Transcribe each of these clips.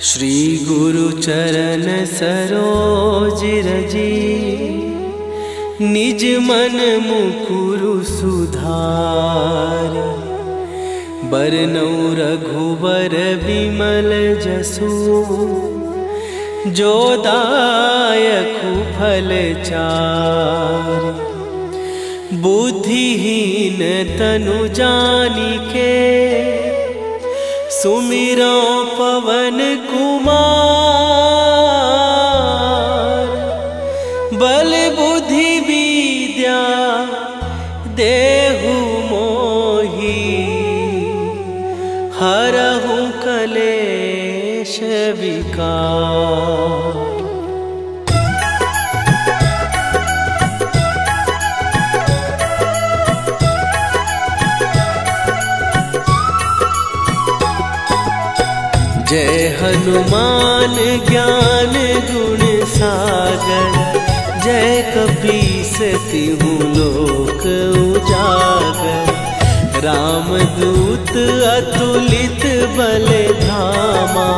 श्री गुरु चरण सरोज रजी, निज मन मुकुरु सुधार। बरनौ रघुबर बिमल जसु, जो दायकु फल चार। बुद्धिहीन तनु जानिके, सुमिरो पवन कुमार। बल बुद्धि विद्या देहु मोहि, हरहु कलेश विकार। जय हनुमान ज्ञान गुण सागर, जय कपीस तिहु लोक उजागर। रामदूत अतुलित बल धामा,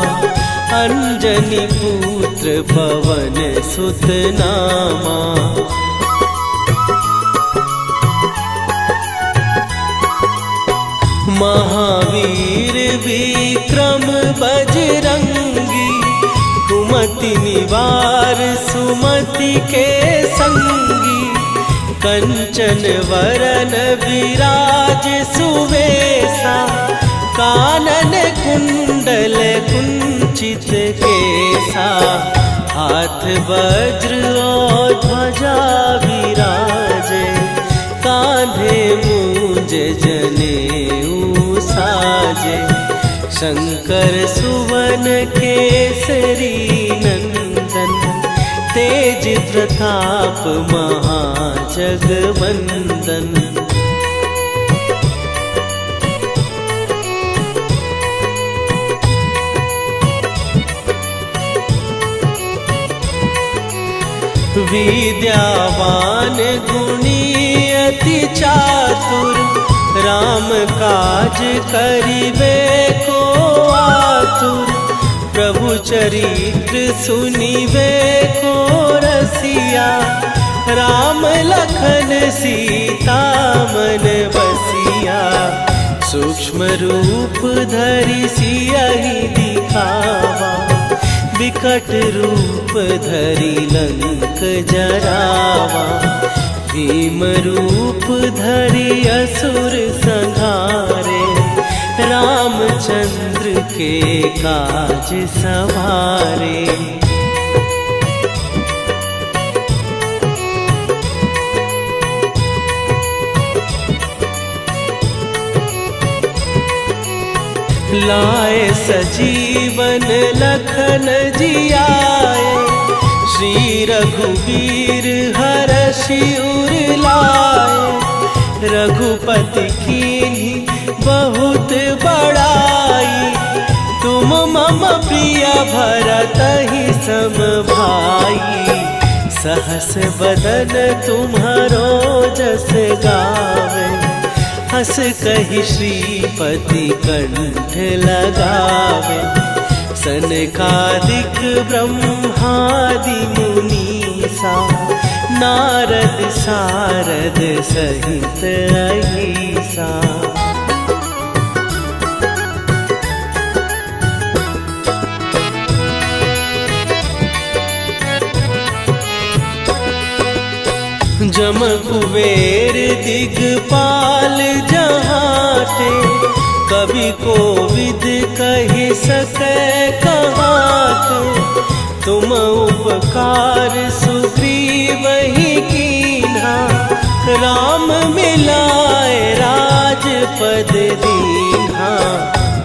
अंजनी पुत्र पवन सुत नामा। महावीर विक्रम बजरंगी, कुमति निवार सुमति के संगी। कंचन वरन विराज सुवेशा, कानन कुंडल कुंचित केसा। हाथ वज्र और ध्वजा विराजे, कांधे मूंज जनेऊ साजे। शंकर सुवन केसरी नंदन, तेज प्रताप महाजगवंदन। विद्यावान गुणी अति चातुर, राम काज करिबे को आतुर। प्रभु चरित्र सुनिबे को रसिया, राम लखन सीता मन बसिया। सूक्ष्म रूप धरि सियहि दिखावा, विकट रूप धरि लंक जरावा। भीम रूप धरि असुर संहारे, रामचंद्र के काज सवारे। लाए सजीवन लखन जियाए, श्री रघुवीर हरषि उर लाए। रघुपति कीन्ही बहुत बड़ाई, तुम मम प्रिय भरतहि सम भाई। सहस बदन तुम्हारो जस गावे, हस कहि श्रीपति कंठ लगावे। सनकादिक ब्रह्मादि मुनीसा, नारद सारद सहित अहिसा। जम कुबेर दिगपाल जहाते, कवि कोविद कहि सकै कहाते। तुम उपकार सुग्रीवहि कीन्हा, राम मिलाए राजपद दीन्हा।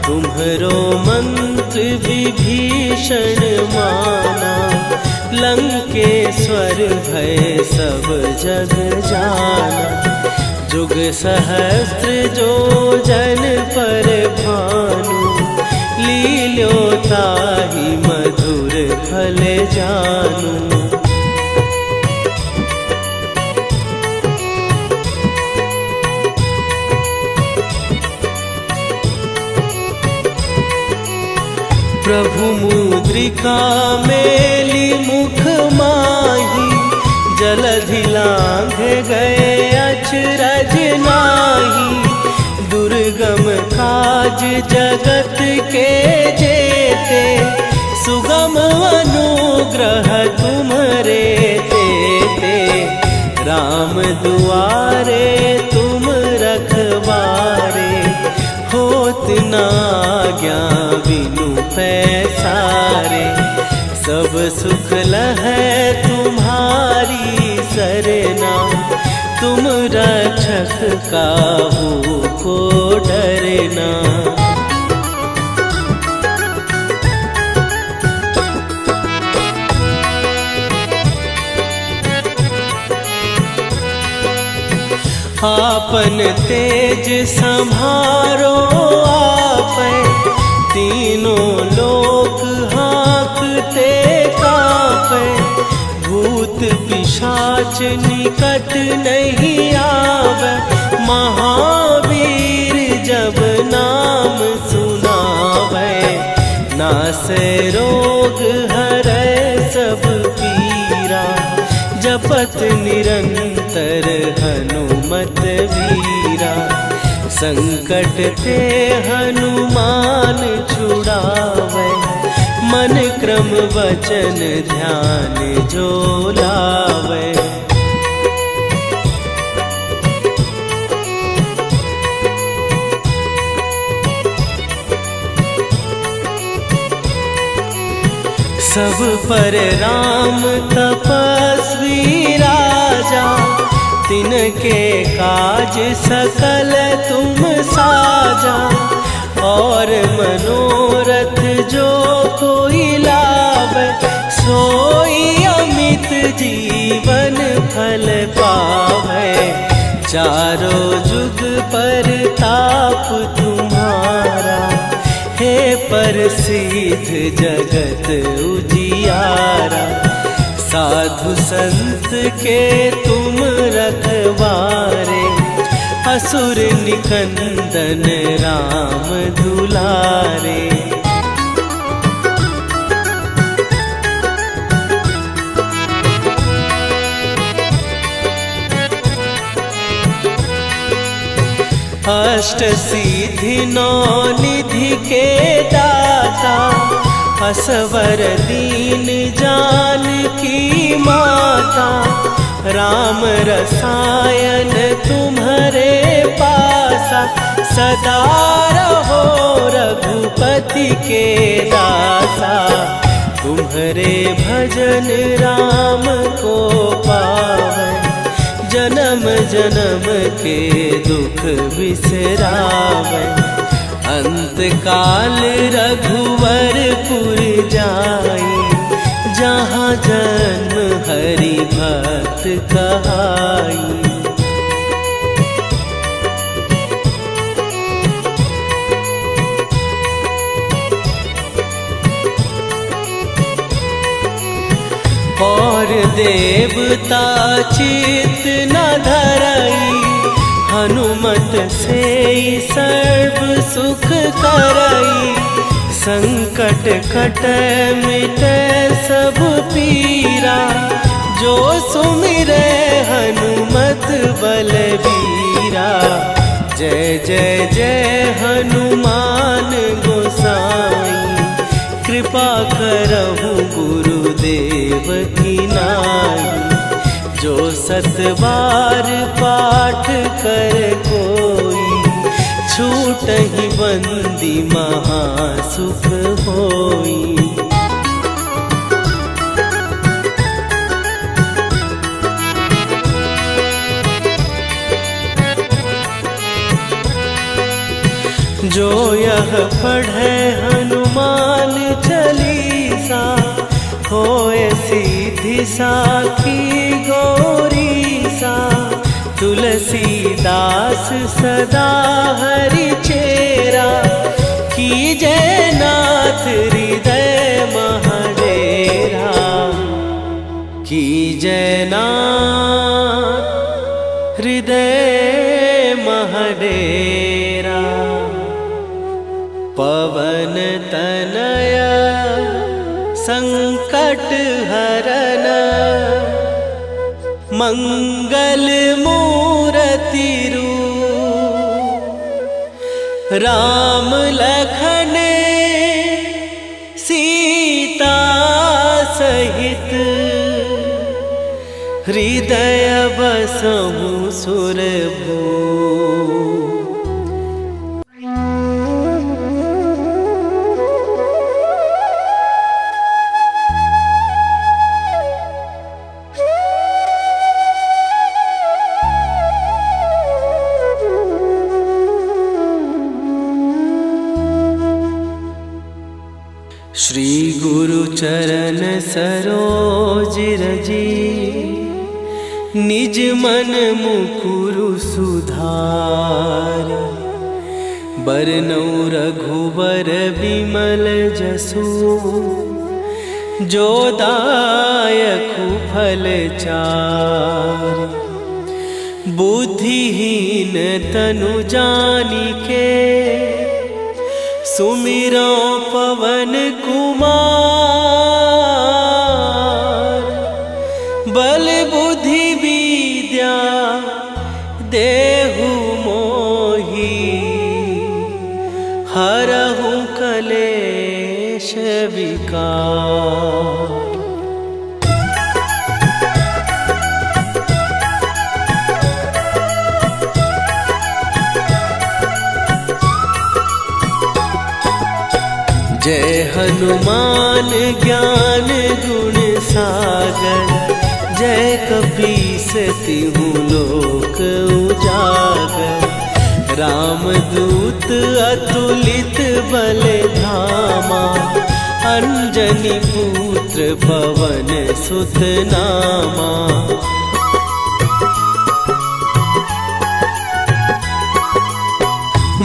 तुम्हरो मंत्र विभीषण माना, लंकेश्वर भय सब जग जाना। जुग सहस्त्र जो जन पर भानु, लील्यो ताहि मधुर फल जानू। प्रभु मुद्रिका मेली मुख माही, जलधि लांघ गए अचरज नाही। दुर्गम काज जगत के जेते, सुगम अनुग्रह तुम्हरे देते। राम दुआरे तुम रखवारे, होत न आज्ञा बिनु पैसारे। सब सुख लहै तुम्हारी सरना, तुम रक्षक काहू को डरना। आपन तेज संभारो आपै, तीनों लोक हाँकते कांपै। भूत पिशाच निकट नहीं आवे, महावीर जब नाम सुनावे। नासै रोग हरै सब पीरा, जपत निरंतर हनुमत वीरा। संकट ते हनुमान छुड़ावे, मन क्रम वचन ध्यान जो लावे। सब पर राम तपस्वी राजा, तिनके काज सकल तुम साजा। और मनोरथ जो कोई लावे, सोई अमित जीवन फल पावे। चारों जुग पर ताप तुम्हारा, हे प्रसिद्ध जगत उजियारा। साधु संत के तुम रखवारे, असुर निकंदन राम दुलारे। अष्ट सिद्धि नौ निधि के दाता, असवर दीन जानकी माता। राम रसायन तुम्हारे पासा, सदा रहो रघुपति के दासा। तुम्हारे भजन राम को पावे, जन्म जन्म के दुख बिसरावे। अंत काल रघुवरपुर जाई, जहाँ जन्म हरि भक्त कहाई। और देवता चित न धरई, हनुमत से सर्व सुख करई। संकट कटै मिटै सब पीरा, जो सुमिरै हनुमत बलबीरा। जय जय जय हनुमान गोसाई, कृपा करहु गुरुदेव की नाई। जो सत बार पाठ कर कोई, छूटहि बंदी महासुख होई। जो यह पढ़े हनुमान चालीसा, होए सीधी साखी गौरीसा। तुलसीदास सदा हरि चेरा, कीजै नाथ हृदय महडेरा। कीजै नाथ हृदय महडेरा। पवन तनय संकट हरन मंगल मूर्ति रूप राम लखन सीता सहित हृदय बसहु सुरभू। श्री गुरु चरण सरोज रजी निज मन मुकुरु सुधार। बरनौ रघुबर बिमल जसु जो दायकु फल चार। बुद्धिहीन तनु जानिके सुमिरो पवन कुमार। बल बुद्धि विद्या देहु मोहि हरहु कलेश विकार। जय हनुमान ज्ञान गुण सागर। जय कपीस तिहु लोक उजागर। रामदूत अतुलित बल धामा। अंजनी पुत्र पवन सुत नामा।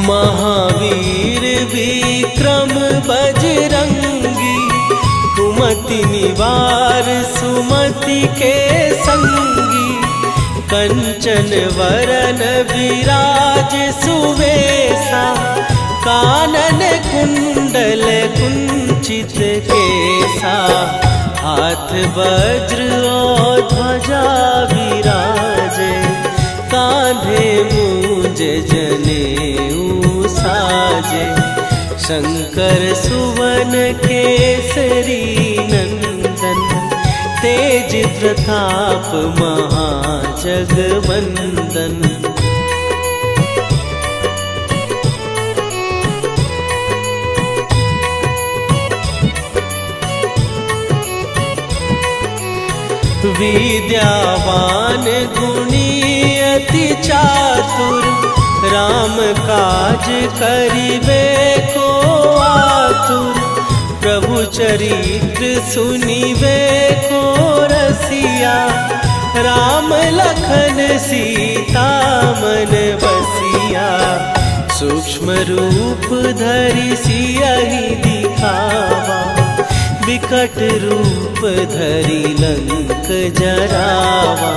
महावीर विक्रम बजरंगी। कुमति निवार सुमति के संगी। कंचन वरन विराज सुवेशा। कानन कुंडल कुंचित केसा। हाथ वज्र और ध्वजा विराजे। कांधे मूंज जनेऊ साजे। शंकर सुवन केसरी नंदन। तेज प्रताप महाजगवंदन। विद्यावान गुणी अति चातुर। राम काज करिबे को आतुर। प्रभु चरित्र सुनिबे को रसिया। राम लखन सीता मन बसिया। सूक्ष्म रूप धरि सियहि दिखावा। विकट रूप धरि लंक जरावा।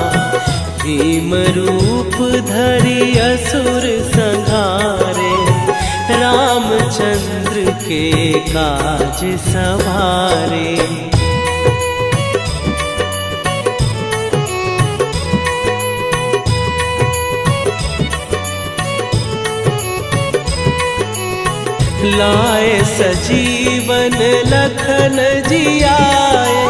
भीम रूप धरि असुर संहारे। रामचंद्र के काज सवारे। लाए सजीवन लखन जियाए।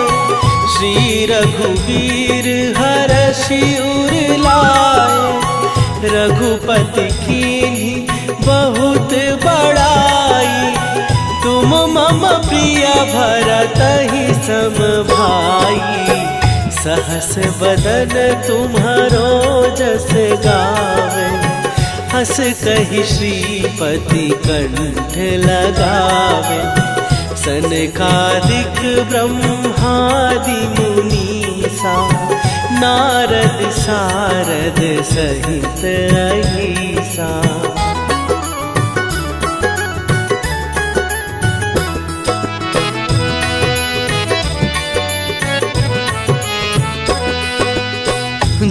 श्री रघुवीर हरषि उर लाए। रघुपति कीन्ही बहुत बड़ाई। तुम मम प्रिय भरतहि सम भाई। सहस बदन तुम्हारो जस गावे। हस कहि श्रीपति कंठ लगावे। सनकादिक ब्रह्मादि मुनीसा। नारद सारद सहित अहिसा।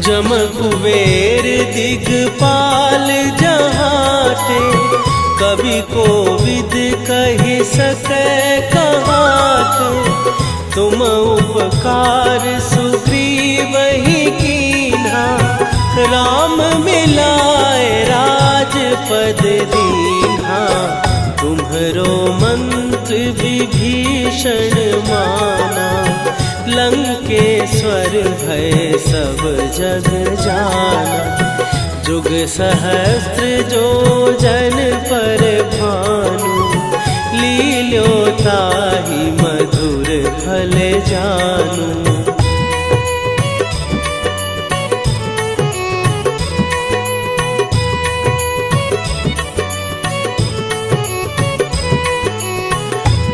जम कुबेर दिगपाल जहाते। कवि कोविद कहि सकै कहाते। तुम उपकार सुग्रीव ही कीन्हा, राम मिलाए राजपद दीन्हा। तुम्हरो मंत्र विभीषण माना, लंकेश्वर भय सब जग जाना। जुग सहस्त्र जो जन पर भानु, लील्यो ताहि मधुर फल जानू।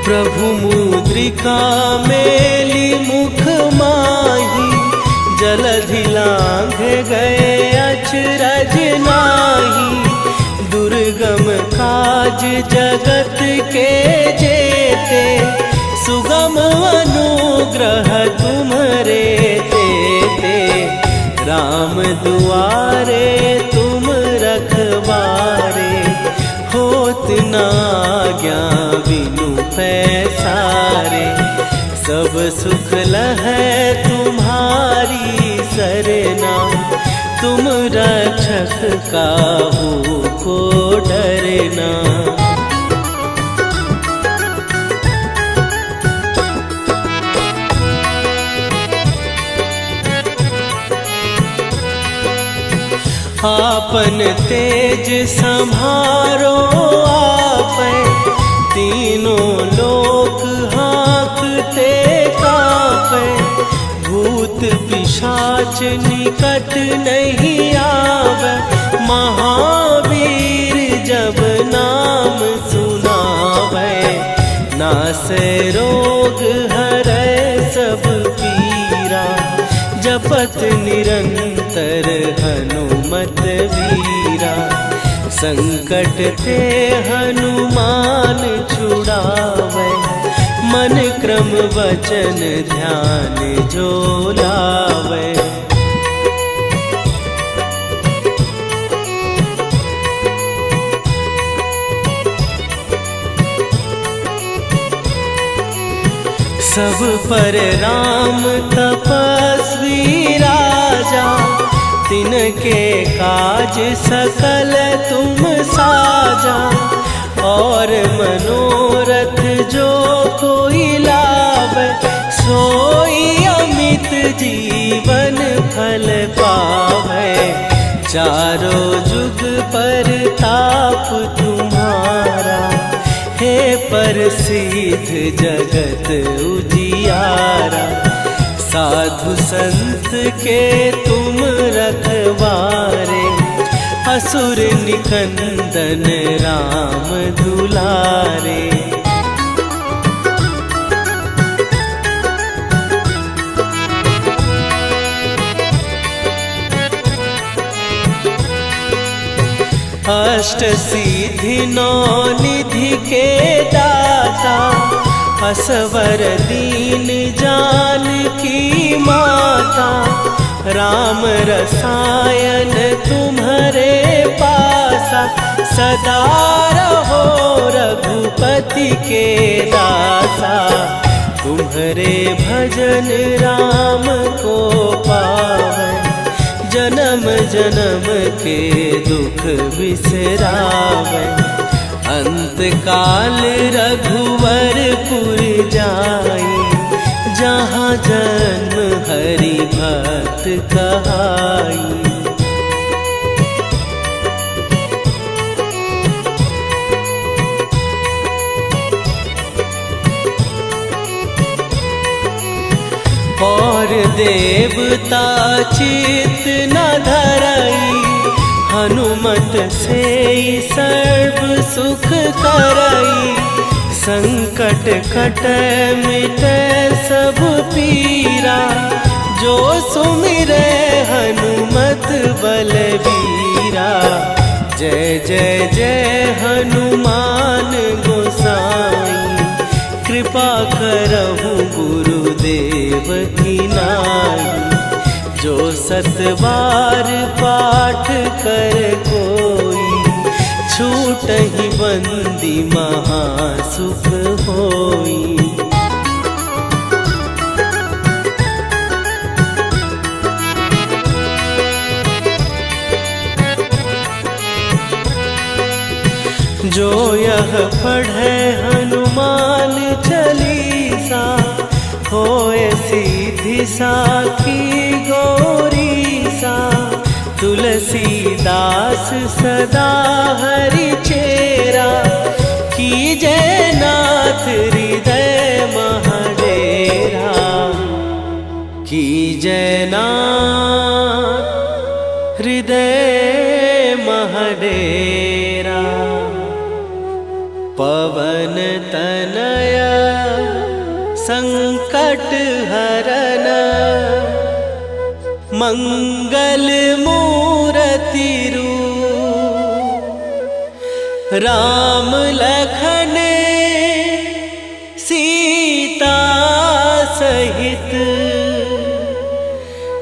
प्रभु मुद्रिका मेली मुख माही, जलधि लांघ गए अचरज नाही। दुर्गम काज जगत के जेते, सुगम अनुग्रह तुम्हरे तेते। राम दुआरे तुम रखवारे, होत न आज्ञा बिनु पैसारे। सब सुख लहै तुम्हारी सरना, तुम रक्षक काहू को डरना। आपन तेज सम्हारो आपै, तीनों लोक हाँकते कांपै। भूत पिशाच निकट नहीं आवे, महावीर जब नाम सुनावे। नासै रोग हरै सब पीरा, जपत निरंतर हनुमत वीरा। संकट ते हनुमान छुड़ावे, मन क्रम वचन ध्यान जो लावे। सब पर राम तपस्वी राजा, तिनके काज सकल तुम साजा। और मनोरथ जो कोई लावे, सोई अमित जीवन फल पावे। चारों जुग पर ताप तुम्हारा, हे प्रसिद्ध जगत उजियारा। साधु संत के तुम रखवारे, असुर निकंदन राम दुलारे। अष्ट सिद्धि नौ निधि के दाता, असवर दीन जानकी माता। राम रसायन तुम्हारे पासा, सदा रहो रघुपति के दासा। तुम्हारे भजन राम को पावै, जन्म जन्म के दुख बिसरावै। अंत काल रघुवरपुर जाई, जहाँ जन्म हरि भक्त कहाई। और देवता चित न धरई, हनुमत से सर्व सुख करई। संकट कटै मिटै सब पीरा, जो सुमिरै हनुमत बलबीरा। जय जय जय हनुमान गोसाई, कृपा करहु गुरुदेव की नाई। जो सत बार पाठ कर कोई, छूटहि बंदी महासुख होई। जो यह पढ़े हनुमान चालीसा, होए सीधी साखी गौरी सा। तुलसीदास सदा हरि चेरा, कीजय नाथ हृदय महडेरा। कीजय नाथ हृदय महडेरा। पवन तनय संकट हरन, मंगल मूरति रूप। राम लखन सीता सहित,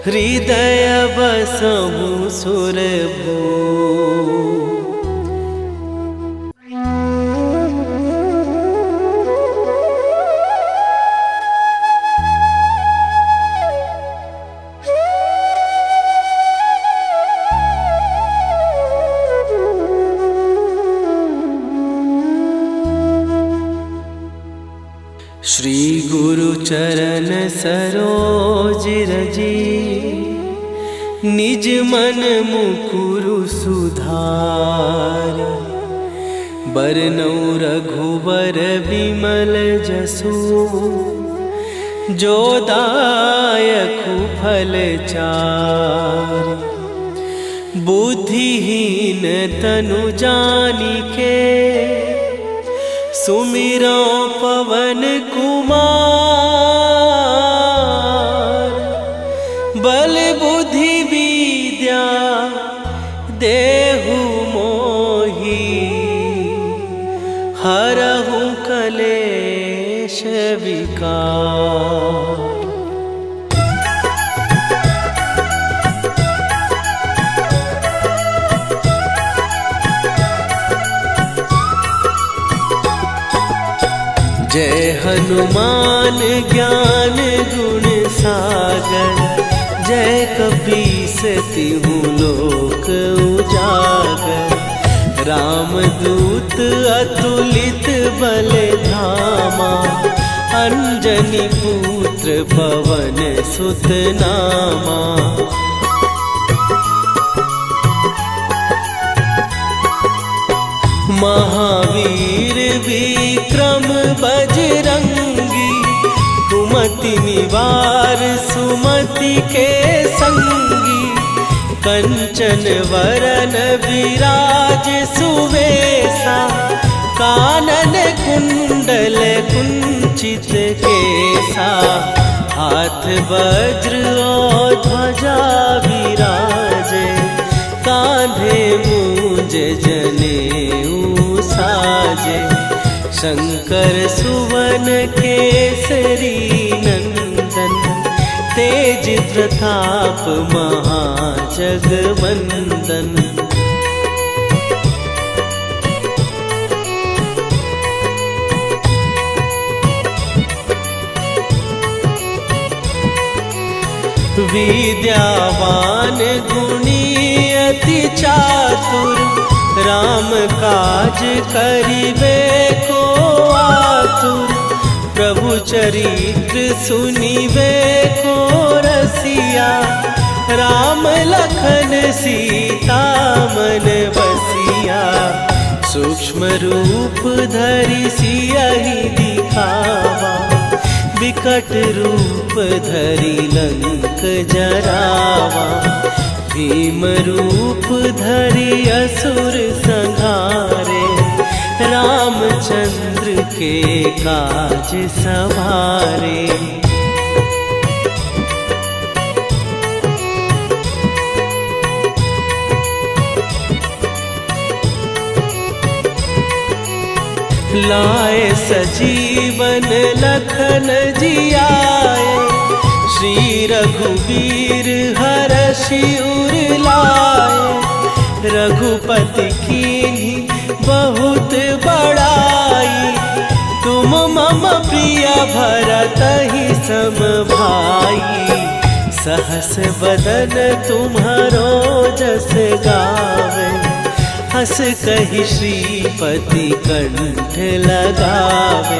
हृदय बसहु सुरभूप। श्री गुरु चरण सरोज रजी, निज मन मुकुरु सुधार। बरनउँ रघुबर बिमल जसु, जो दायकु फल चार। बुद्धिहीन तनु जानिके, सुमिरो पवन कुमार। बल बुद्धि विद्या देहु मोहि, हरहु कलेश विकार। जय हनुमान ज्ञान गुण सागर, जय कपीस तिहु लोक उजागर। रामदूत अतुलित बल धामा, अंजनी पुत्र पवन सुत नामा। महावीर विक्रम बजरंगी, कुमति निवार सुमति के संगी। कंचन वरन विराज सुवेशा, कानन कुंडल कुंचित केसा। हाथ वज्र और ध्वजा विराजे, कांधे मूंज जनेऊ साजे। शंकर सुवन केसरी नंदन, तेज प्रताप महाजगवंदन। विद्यावान गुणी अति चातुर, राम काज करिबे को आतुर। प्रभु चरित्र सुनिबे को रसिया, राम लखन सीता मन बसिया। सूक्ष्म रूप धरि सियहि दिखावा, विकट रूप धरि लंक जरावा। भीम रूप धरि असुर संहारे, रामचंद्र के काज सवारे। लाए सजीवन लखन जियाए, श्री रघुवीर हरषि उर लाए। रघुपति कीन्ही बहुत बड़ाई, तुम मम प्रिय भरतहि सम भाई। सहस बदन तुम्हारो जस गावे, हंस कहि श्रीपति कंठ लगावे,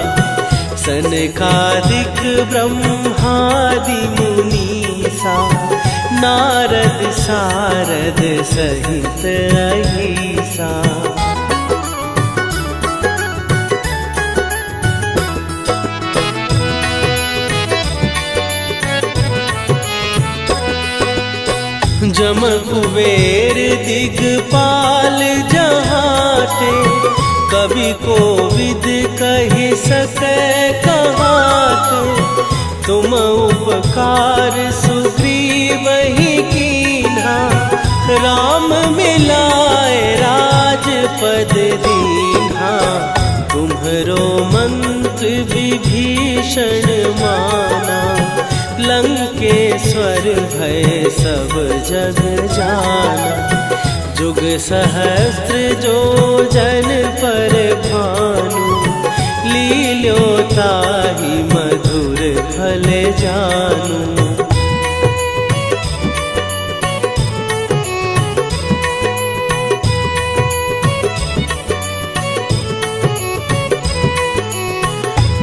सनकादिक ब्रह्मादि मुनीसा, नारद सारद सहित अहिसा। जम कुबेर दिगपाल जहाते, कवि कोविद कहि सकै कहाते। तुम उपकार सुग्रीवहि कीन्हा, राम मिलाए राजपद दीन्हा। तुम्हरो मंत्र विभीषण माना, लंकेश्वर भय सब जग जाना। जुग सहस्त्र जो जन पर भानु, लील्यो ताहि मधुर फल जानू।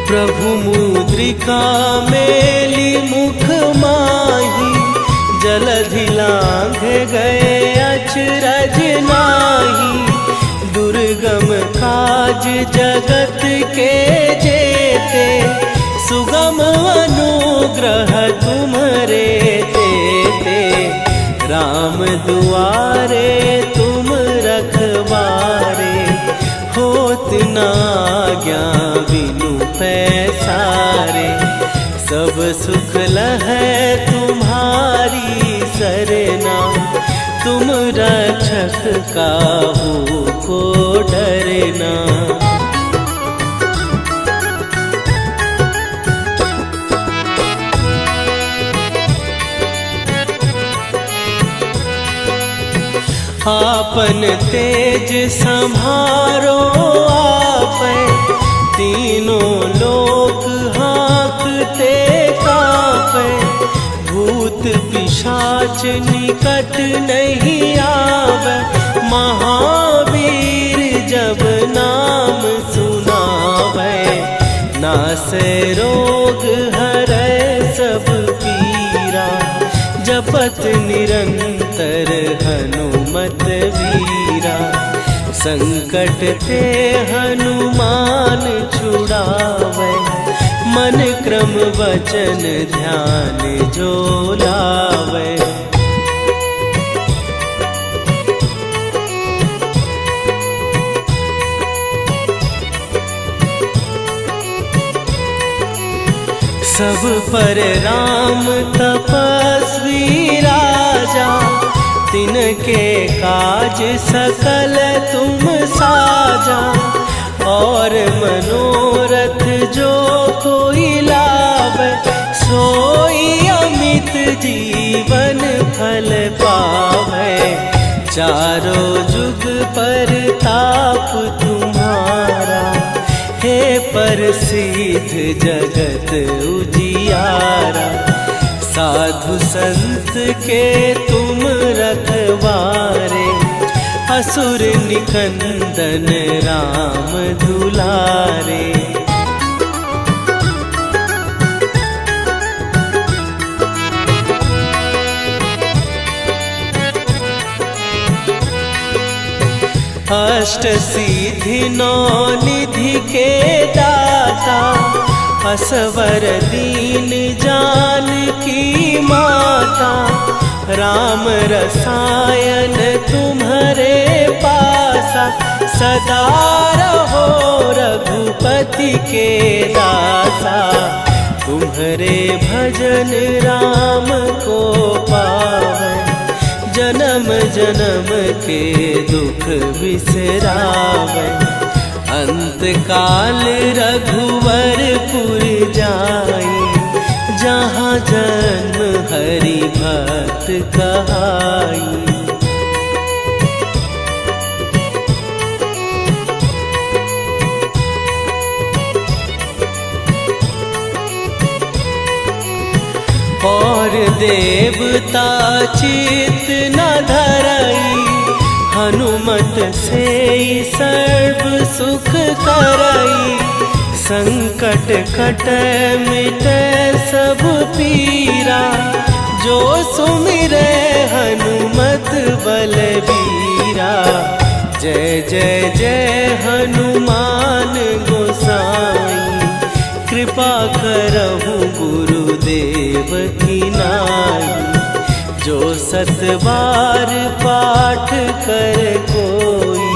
प्रभु मुद्रिका मेली मुख माही, जलधि लांघ गए अचरज नाही। दुर्गम काज जगत के जेते, सुगम अनुग्रह तुम्हरे तेते। राम दुआरे तुम रखवारे, होत न आज्ञा बिनु पैसारे। सब सुख लहै तुम्हारी सरना, तुम रक्षक काहू को डरना। आपन तेज संभारो आपै, तीनों लोक हाँकते कापै। भूत पिशाच निकट नहीं आवे, महावीर जब नाम सुनावे। नासै रोग हरै सब पीरा, जपत निरंतर हनुमत वीरा। संकट ते हनुमान छुड़ावे, मन क्रम वचन ध्यान जो लावे। सब पर राम तपस्वी राजा, तिनके काज सकल तुम साजा। और मनोरथ जो कोई लावे, सोई अमित जीवन फल पावे। चारों जुग पर ताप तुम्हारा, हे प्रसिद्ध जगत उजियारा। साधु संत के तुम रखवारे, असुर निकंदन राम दुलारे। अष्ट सिद्धि नौ निधि के दाता, असवर दीन जानकी माता। राम रसायन तुम्हारे पासा, सदा रहो रघुपति के दासा। तुम्हारे भजन राम को पावे, जन्म जन्म के दुख बिसरावे। अंत काल रघुवरपुर जाई, जहाँ जन्म हरि भक्त कहाई। और देवता चित न धरई, हनुमत से सर्व सुख करई, संकट कटै मिटै सब पीरा। जो सुमिरै हनुमत बलबीरा, जय जय जय हनुमान गोसाई। कृपा करहु गुरुदेव की नाई, जो 7 बार पाठ कर कोई,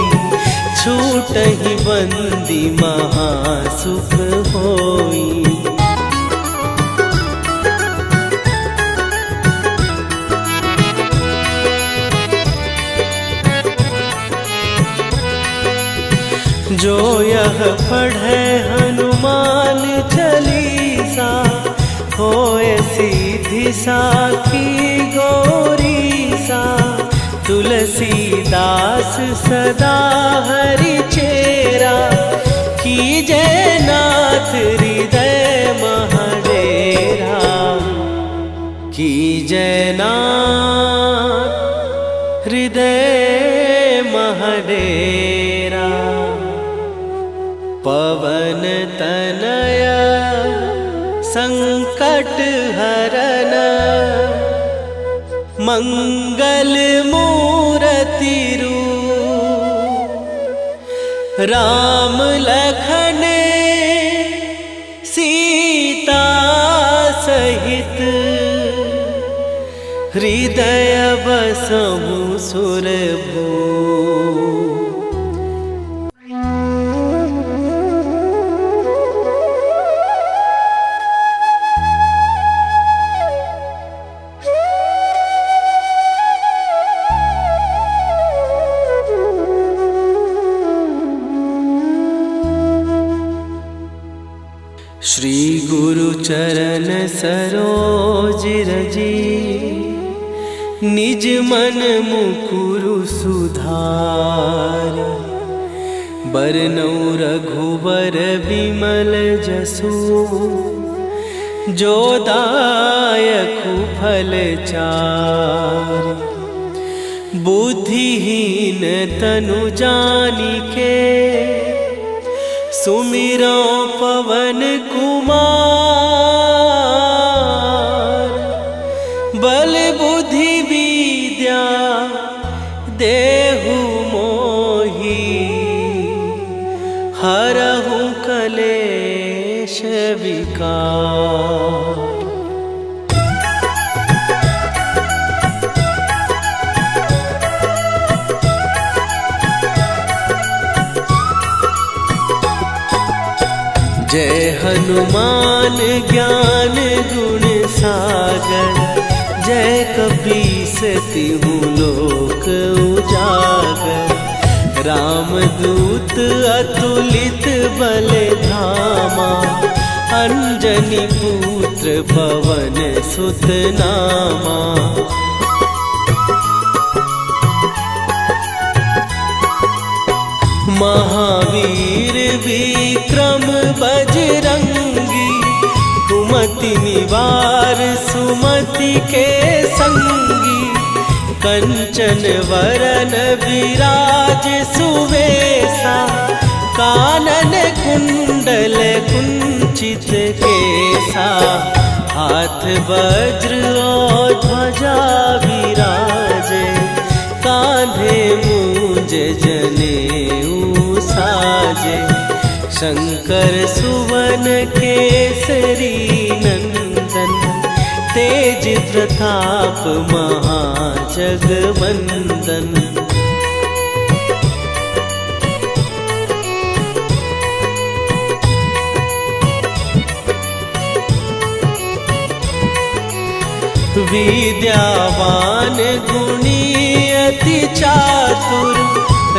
छूटहि बंदी महासुख होई। जो यह पढ़े हनुमान चालीसा, होए सीधी साखी गौरीसा। तुलसीदास सदा हरि चेरा, कीजय नाथ हृदय महडेरा। कीजय नाथ हृदय महडेरा। पवन तनया संकट हरन, मंगल मूरति रूप। राम लखन सीता सहित, हृदय बसहु सुरभूप। श्री गुरु चरण सरोज रजी, निज मन मुकुरु सुधार। बरनउँ रघुबर बिमल जसु, जो दायकु फल चारि। बुद्धिहीन तनु जानिके, सुमिरो पवन कुमार। बल बुद्धि विद्या देहु मोहि, हरहु कलेश विकार। जय हनुमान ज्ञान गुण सागर, जय कपीस तिहु लोक उजागर। रामदूत अतुलित बल धामा, अंजनी पुत्र पवन सुत नामा। महावीर विक्रम बजरंगी, कुमति निवार सुमति के संगी। कंचन वरन विराज सुवेशा, कानन कुंडल कुंचित केसा। हाथ वज्र और ध्वजा विराजे, कांधे मूंज जनेऊ साजे। शंकर सुवन केसरी नंदन, तेज प्रताप महाजगवंदन। विद्यावान गुणी अति चातुर,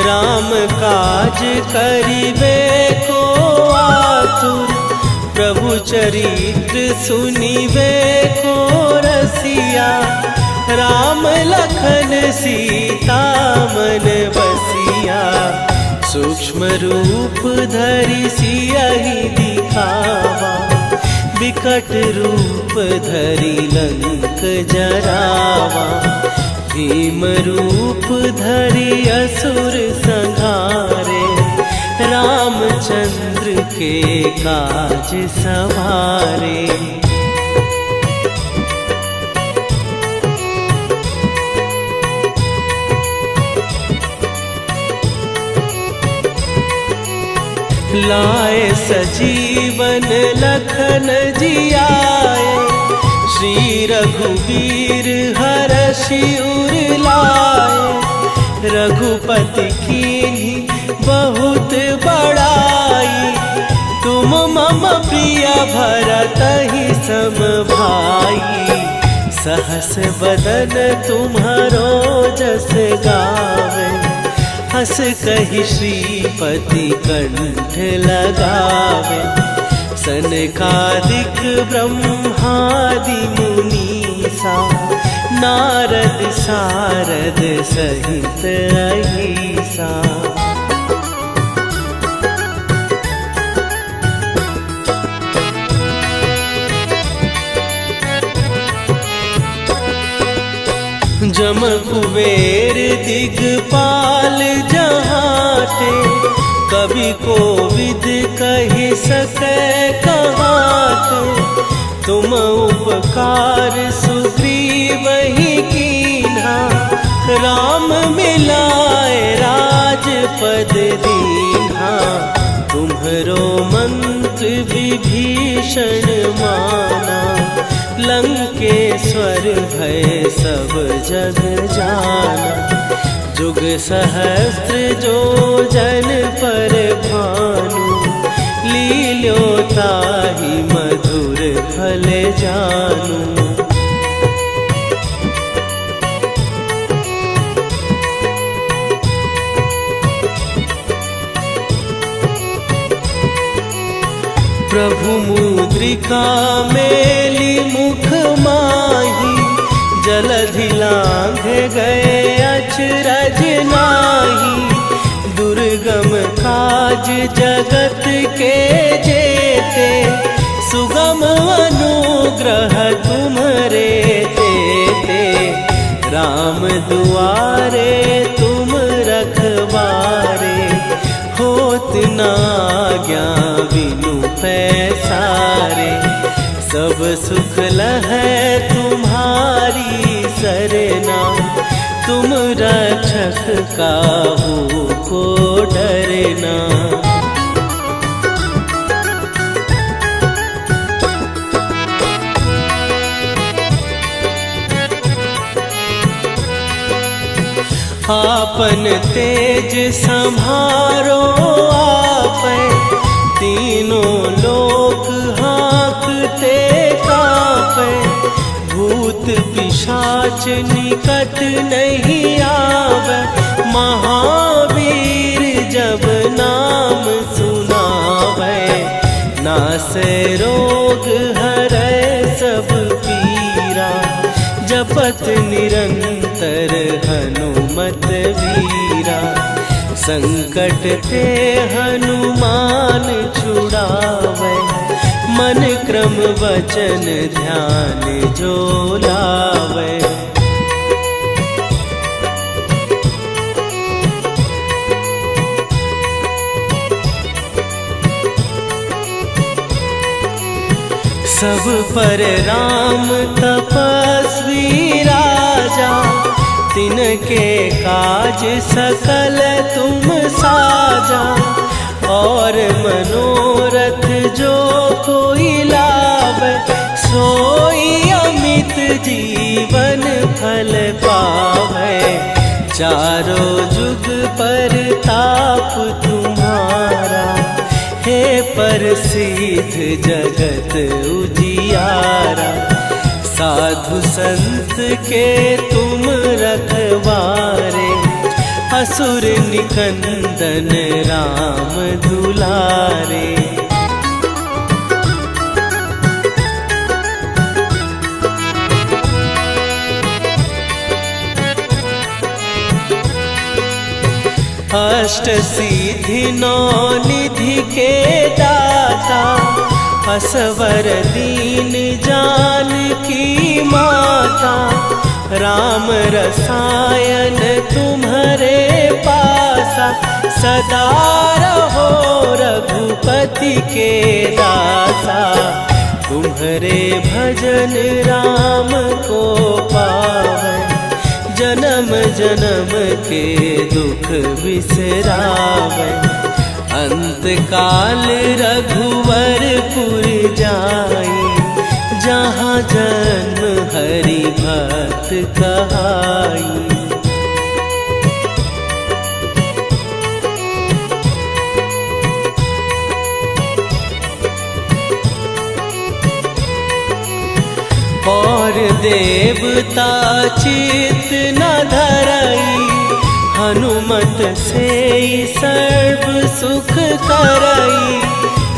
राम काज करिबे को आतुर। प्रभु चरित्र सुनिबे को रसिया, राम लखन सीता मन बसिया। सूक्ष्म रूप धरि सियहि दिखावा, विकट रूप धरि लंक जरावा। भीम रूप धरि असुर संहारे, रामचंद्र के काज सवारे। लाए सजीवन लखन जियाए, श्री रघुवीर हरषि उर लाए। रघुपति कीन्ही बहुत बड़ाई, तुम मम प्रिय भरतहि सम भाई। सहस बदन तुम्हारो जस गावे, हस कहि श्रीपति कंठ लगावे। सनकादिक ब्रह्मादि मुनीसा, नारद सारद सहित अहिसा। जम कुबेर दिगपाल जहाते, कवि कोविद कहि सकै कहाते। तुम उपकार सुग्रीवहि कीन्हा, राम मिलाए राजपद दीन्हा। तुम्हरो मंत्र विभीषण माना, लंकेश्वर भय सब जग जाना। जुग सहस्त्र जो जन पर भानु, लील्यो ताहि मधुर फल जानू। प्रभु मुद्रिका मेली मुख माही, जलधि लांघ गए अचरज नाही। दुर्गम काज जगत के जेते, सुगम अनुग्रह तुम्हरे तेते। राम दुआरे तुम रखवारे, होत न आज्ञा बिनु पैसारे। सब सुख लहै तुम्हारी सरना, तुम रक्षक काहू को डरना। आपन तेज संभारो आपै, तीनों लोक हाँकते कांपै। भूत पिशाच निकट नहीं आवे, महावीर जब नाम सुनावे। नासै रोग हरै सब पीरा, जपत निरंतर हनुमत वीरा। संकट ते हनुमान छुड़ावे, मन क्रम वचन ध्यान जो लावे। सब पर राम तपस्वी राजा, तिनके काज सकल तुम साजा। और मनोरथ जो कोई लावे, सोई अमित जीवन फल पावे। चारों जुग पर ताप तुम्हारा, हे प्रसिद्ध जगत उजियारा। साधु संत के तुम रखवारे, असुर निकंदन राम दुलारे। अष्ट सिद्धि नौ निधि के दाता, असवर दीन जानकी माता। राम रसायन तुम्हारे पासा, सदा रहो रघुपति के दासा। तुम्हारे भजन राम को पावै, जन्म जन्म के दुख बिसरावै। अंत काल रघुवरपुर जाई, जहाँ जन्म हरि भक्त कहाई। और देवता चित न धरई, हनुमत से सर्व सुख करई।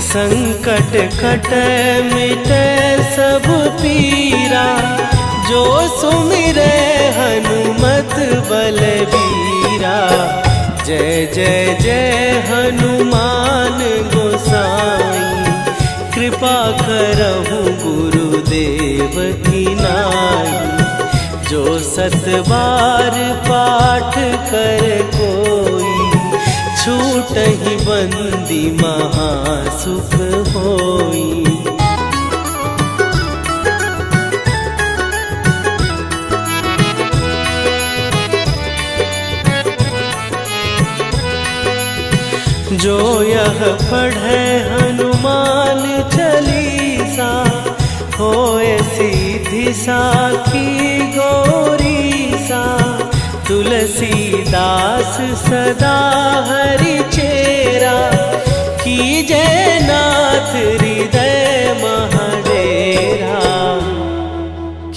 संकट कटै मिटै सब पीरा, जो सुमिरै हनुमत बलबीरा। जय जय जय हनुमान गोसाई, कृपा करहु गुरुदेव की नाई। जो सत बार पाठ कर कोई, छूटहि बंदी महासुख होई। जो यह पढ़े हनुमान चालीसा, होए सीधी साखी गौरीसा। तुलसीदास सदा हरि चेरा, कीजय नाथ हृदय महडेरा।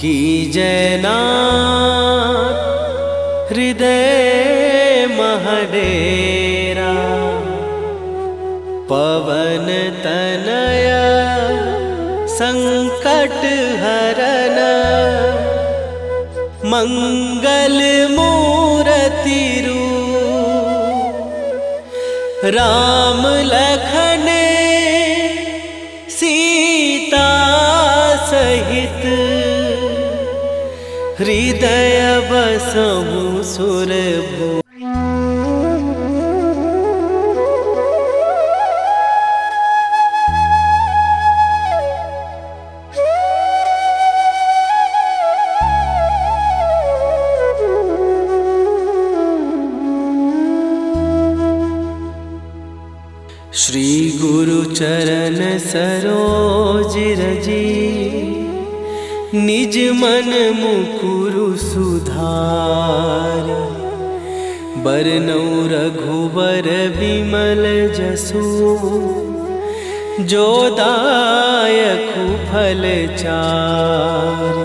कीजय नाथ हृदय महडेरा। पवन तनया संकट हरन, मंगल मूरति रूप। राम लखन सीता सहित, हृदय बसहु सुरभूप। श्री गुरु चरण सरोज रजी, निज मन मुकुरु सुधार। बरनौ रघुबर विमल जसु, जो दायकु फल चार।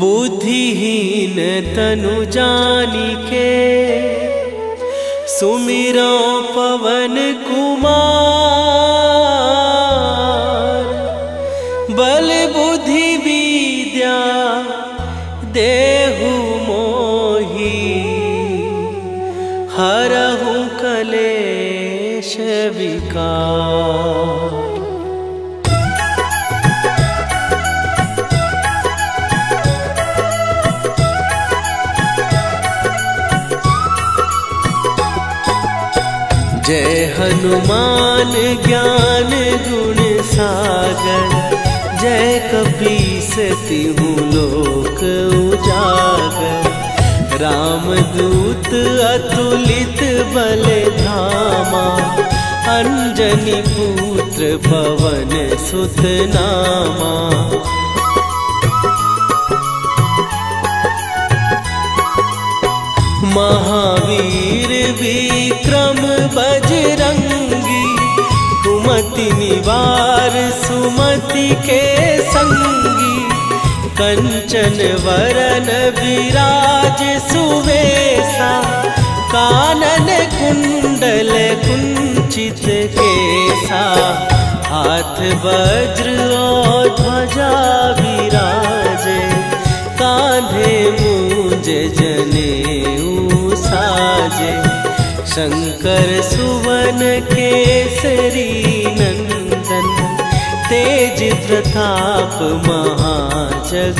बुद्धिहीन तनु जानिके, सुमिरो पवन कुमार। बल बुद्धि विद्या देहु मोहि, हरहु कलेश विकार। जय हनुमान ज्ञान गुण सागर, जय कपीस तिहु लोक उजागर। रामदूत अतुलित बल धामा, अंजनी पुत्र पवन सुत नामा। महावीर विक्रम बजरंगी, कुमति निवार सुमति के संगी। कंचन वरन विराज सुवेशा, कानन कुंडल कुंचित केसा। हाथ वज्र और ध्वजा विराजे, कांधे मूंज जनेऊ साजे। शंकर सुवन केसरी नंदन, तेज प्रताप महाजगवंदन।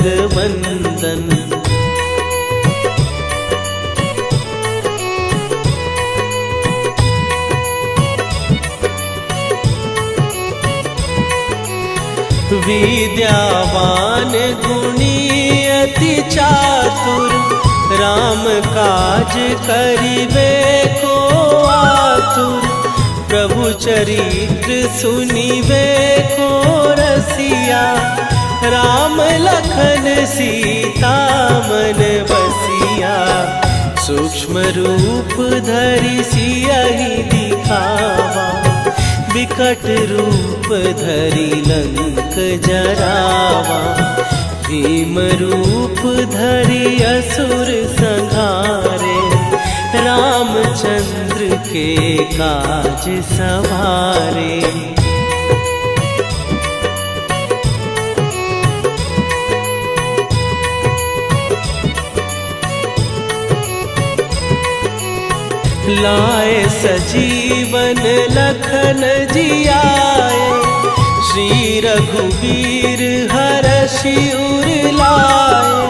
विद्यावान गुणी अति चातुर, राम काज करिबे को आतुर। प्रभु चरित्र सुनिबे को रसिया, राम लखन सीता मन बसिया। सूक्ष्म रूप धरि सियहि दिखावा, विकट रूप धरि लंक जरावा। भीम रूप धरि असुर संहारे, रामचंद्र के काज सवारे। लाए सजीवन लखन जियाए, श्री रघुवीर हरषि उर लाए।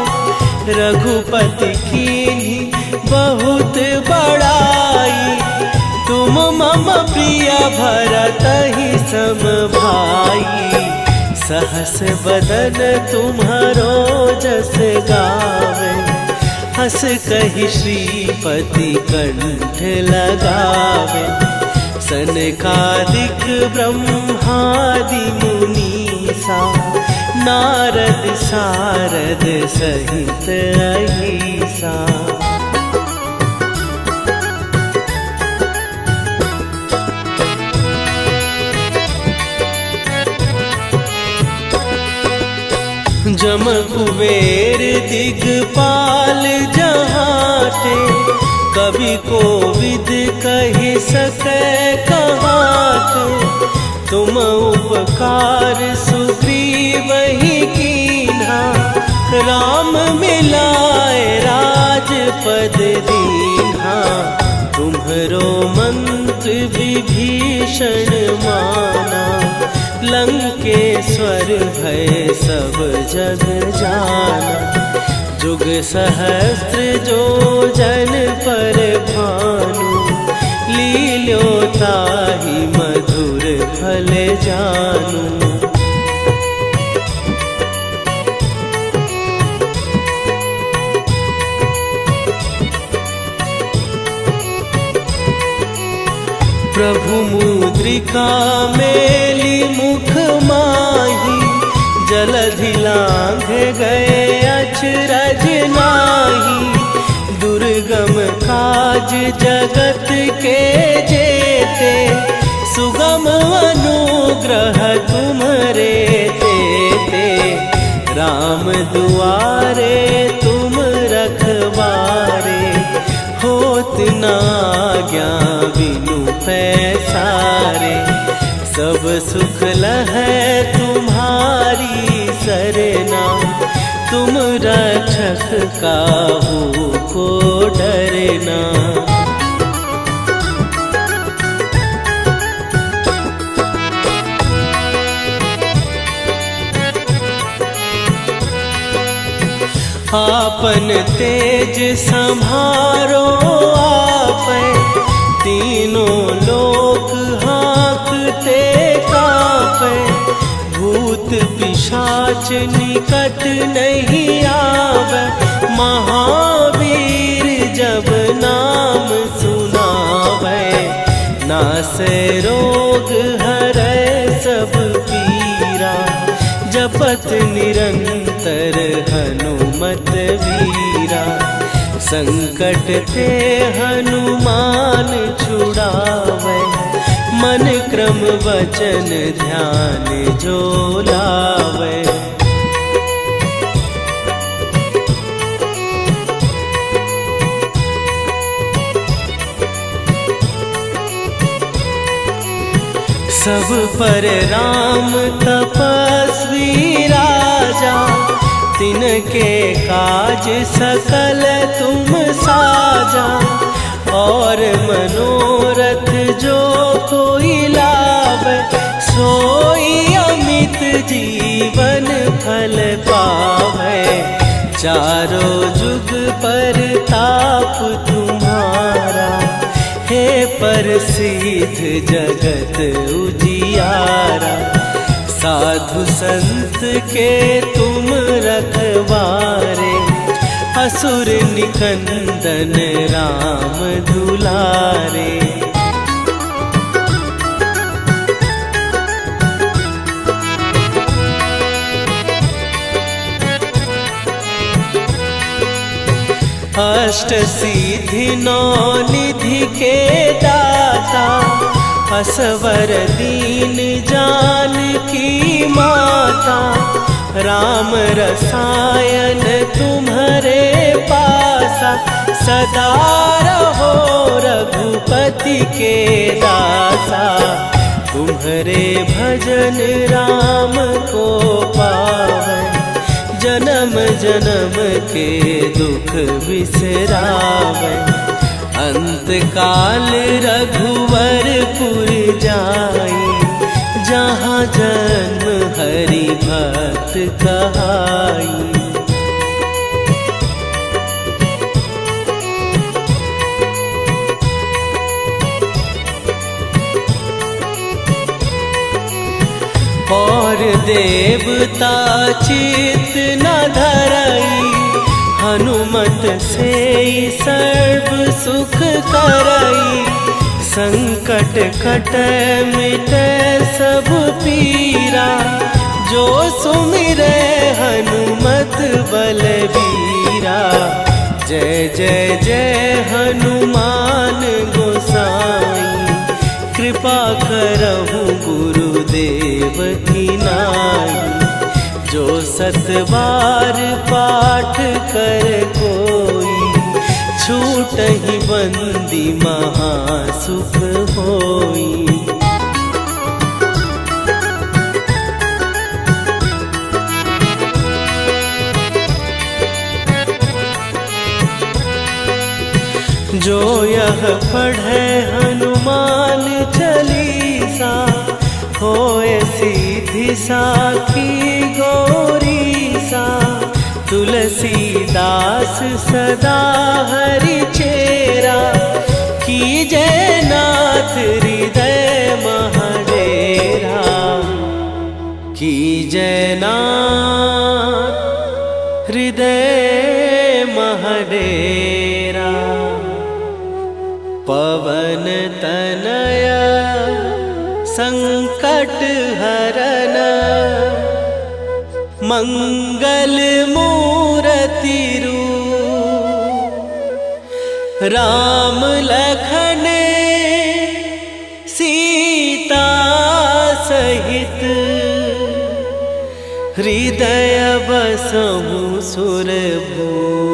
रघुपति कीन्ही बहुत बड़ाई, तुम मम प्रिय भरतहि सम भाई। सहस बदन तुम्हारो जस गावे, हस कहि श्रीपति कंठ लगावे। सनकादिक ब्रह्मादि मुनीसा, नारद सारद सहित अहिसा। जम कुबेर दिगपाल जहाते, कवि कोविद कहि सकै कहाते। तुम उपकार सुग्रीवहि कीन्हा, राम मिलाए राजपद दीन्हा। तुम्हरो मंत्र विभीषण माना, लंकेश्वर भय सब जग जाना। जुग सहस्त्र जो जन पर भानु, लील्यो ताहि मधुर फल जानू। प्रभु मुद्रिका मेली मुख माही, जलधि लांघ गए अचरज नाही। दुर्गम काज जगत के जेते, सुगम अनुग्रह तुम्हरे तेते। राम दुआरे तुम रखवारे, होत न आज्ञा बिनु पैसारे। सब सुख लहै तुम्हारी सरना, तुम रक्षक काहू को डरना। आपन तेज संभारो आपै, तीनों लोक हाँकते कांपै। भूत पिशाच निकट नहीं आवे, महावीर जब नाम सुनावे। नासै रोग हरै सब पीरा, जपत निरंतर हनुमत वीरा। संकट ते हनुमान छुड़ावे, मन क्रम वचन ध्यान जो लावे। सब पर राम तपस्वी राजा, तिनके काज सकल तुम साजा। और मनोरथ जो कोई लावे, सोई अमित फल पावे। चारों जुग पर ताप तुम्हारा, हे प्रसिद्ध जगत उजियारा। साधु संत के तुम रखवारे, असुर निकंदन राम दुलारे। अष्ट सिद्धि नौ निधि के दाता, असवर दीन जानकी माता। राम रसायन तुम्हारे पासा, सदा रहो रघुपति के दासा। तुम्हारे भजन राम को पावै, जन्म जन्म के दुख बिसरावै। अंत काल रघुवरपुर जाई, जहाँ जन्म हरि भक्त कहाई। और देवता चित न धरई, हनुमत से सर्व सुख करई। संकट कटै मिटै सब पीरा, जो सुमिरै हनुमत बलबीरा। जय जय जय हनुमान गोसाई, कृपा करहु गुरुदेव की नाई। जो सत बार पाठ कर कोई, छूटहि बंदी महासुख होई। जो यह पढ़े हनुमान चालीसा, होए सीधी साखी गौरीसा। तुलसीदास सदा हरि चेरा, कीजै नाथ हृदय महडेरा। कीजै नाथ हृदय महडेरा। पवन तनया संकट हरन, मंगल मूर्ति रूप। राम लखन सीता सहित, हृदय बसहु सुरभूप।